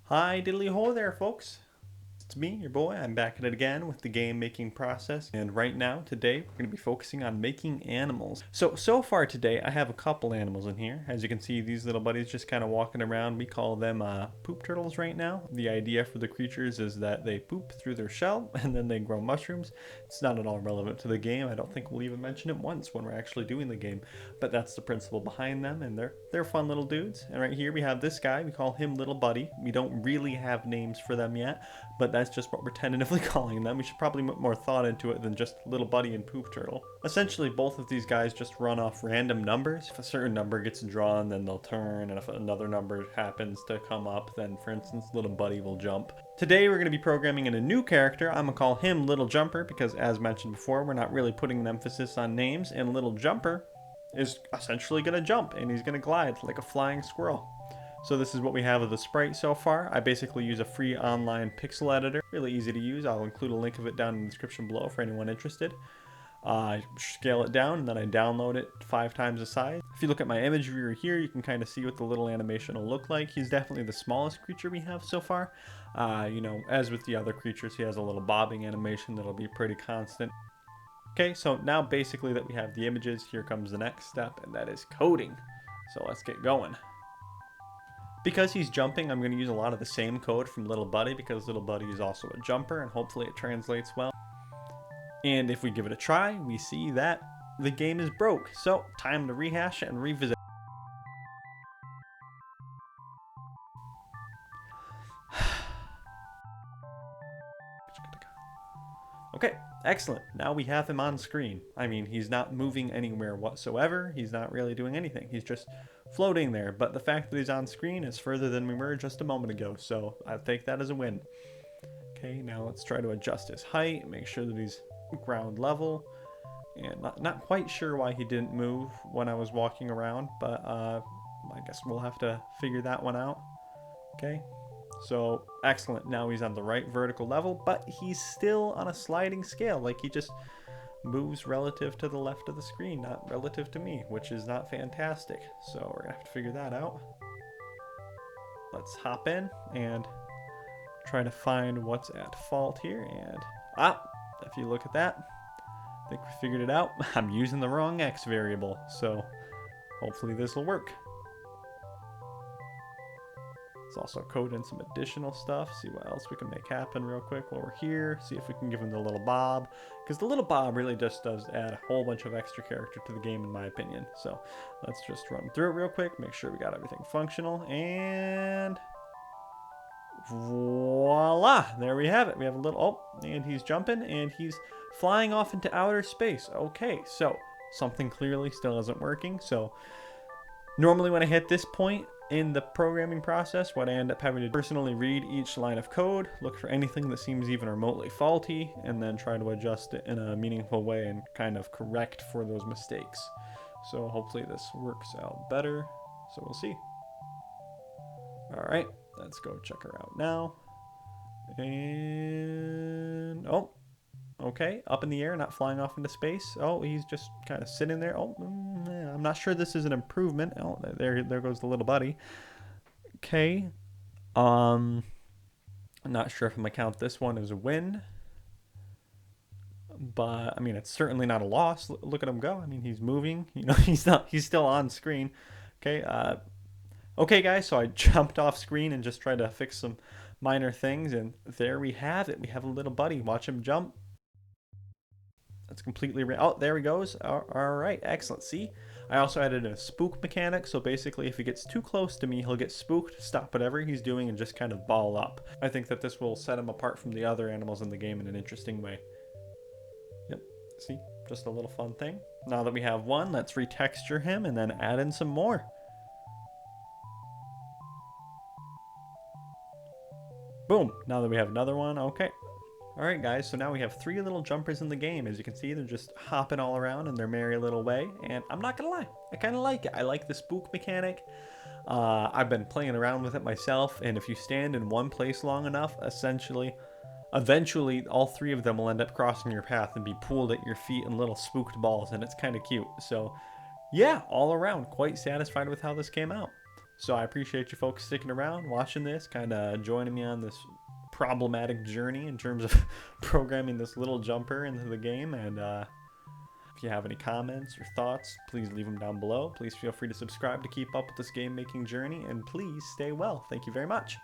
Hi diddly ho there, folks. It's me, your boy. I'm back at it again with the game making process. And right now, today, we're going to be focusing on making animals. So far today, I have a couple animals in here. As you can see, these little buddies just kind of walking around. We call them poop turtles right now. The idea for the creatures is that they poop through their shell and then they grow mushrooms. It's not at all relevant to the game. I don't think we'll even mention it once when we're actually doing the game. But that's the principle behind them, and they're fun little dudes. And right here we have this guy. We call him Little Buddy. We don't really have names for them yet, but that's just what we're tentatively calling them. We should probably put more thought into it than just Little Buddy and Poop Turtle. Essentially, both of these guys just run off random numbers. If a certain number gets drawn, then they'll turn, and if another number happens to come up, then for instance, Little Buddy will jump. Today we're going to be programming in a new character. I'm going to call him Little Jumper because, as mentioned before, we're not really putting an emphasis on names, and Little Jumper is essentially going to jump, and he's going to glide like a flying squirrel. So this is what we have of the sprite so far. I basically use a free online pixel editor. Really easy to use. I'll include a link of it down in the description below for anyone interested. I scale it down and then I download it 5 times the size. If you look at my image viewer here, you can kind of see what the little animation will look like. He's definitely the smallest creature we have so far. As with the other creatures, he has a little bobbing animation that'll be pretty constant. Okay, so now basically that we have the images, here comes the next step, and that is coding. So let's get going. Because he's jumping, I'm going to use a lot of the same code from Little Buddy because Little Buddy is also a jumper, and hopefully it translates well. And if we give it a try, we see that the game is broke. So time to rehash it and revisit. Okay, excellent. Now we have him on screen. I mean, he's not moving anywhere whatsoever. He's not really doing anything. He's just floating there. But the fact that he's on screen is further than we were just a moment ago. So I'll take that as a win. Okay, now let's try to adjust his height. Make sure that he's ground level. And not quite sure why he didn't move when I was walking around. But I guess we'll have to figure that one out. Okay. So excellent, now he's on the right vertical level, but he's still on a sliding scale, like he just moves relative to the left of the screen, not relative to me, which is not fantastic. So we're gonna have to figure that out. Let's hop in and try to find what's at fault here. And if you look at that, I think we figured it out. I'm using the wrong X variable, so hopefully this will work. Let's also code in some additional stuff, see what else we can make happen real quick while we're here. See if we can give him the little bob, because the little bob really just does add a whole bunch of extra character to the game in my opinion. So let's just run through it real quick, make sure we got everything functional, and voila, there we have it. We have a little, and he's jumping and he's flying off into outer space. Okay, so something clearly still isn't working. So normally when I hit this point in the programming process, what I end up having to personally read each line of code, look for anything that seems even remotely faulty, and then try to adjust it in a meaningful way and kind of correct for those mistakes. So hopefully this works out better. So we'll see. All right, let's go check her out now. And okay, up in the air, not flying off into space. Oh, he's just kind of sitting there. I'm not sure this is an improvement. Oh, there goes the little buddy. Okay. I'm not sure if I'm gonna count this one as a win, but I mean it's certainly not a loss. Look at him go. I mean he's moving. He's still on screen. Okay. Okay, guys. So I jumped off screen and just tried to fix some minor things, and there we have it. We have a little buddy. Watch him jump. That's completely there he goes. All right, excellent. See, I also added a spook mechanic, so basically if he gets too close to me, he'll get spooked, stop whatever he's doing, and just kind of ball up. I think that this will set him apart from the other animals in the game in an interesting way. Yep, see, just a little fun thing. Now that we have one, let's retexture him and then add in some more. Boom, now that we have another one, okay. Alright guys, so now we have 3 little jumpers in the game. As you can see, they're just hopping all around in their merry little way. And I'm not gonna lie, I kind of like it. I like the spook mechanic. I've been playing around with it myself, and if you stand in one place long enough, eventually all 3 of them will end up crossing your path and be pooled at your feet in little spooked balls, and it's kind of cute. So yeah, all around, quite satisfied with how this came out. So I appreciate you folks sticking around, watching this, kind of joining me on this problematic journey in terms of programming this little jumper into the game. And if you have any comments or thoughts, please leave them down below. Please feel free to subscribe to keep up with this game making journey, and please stay well. Thank you very much.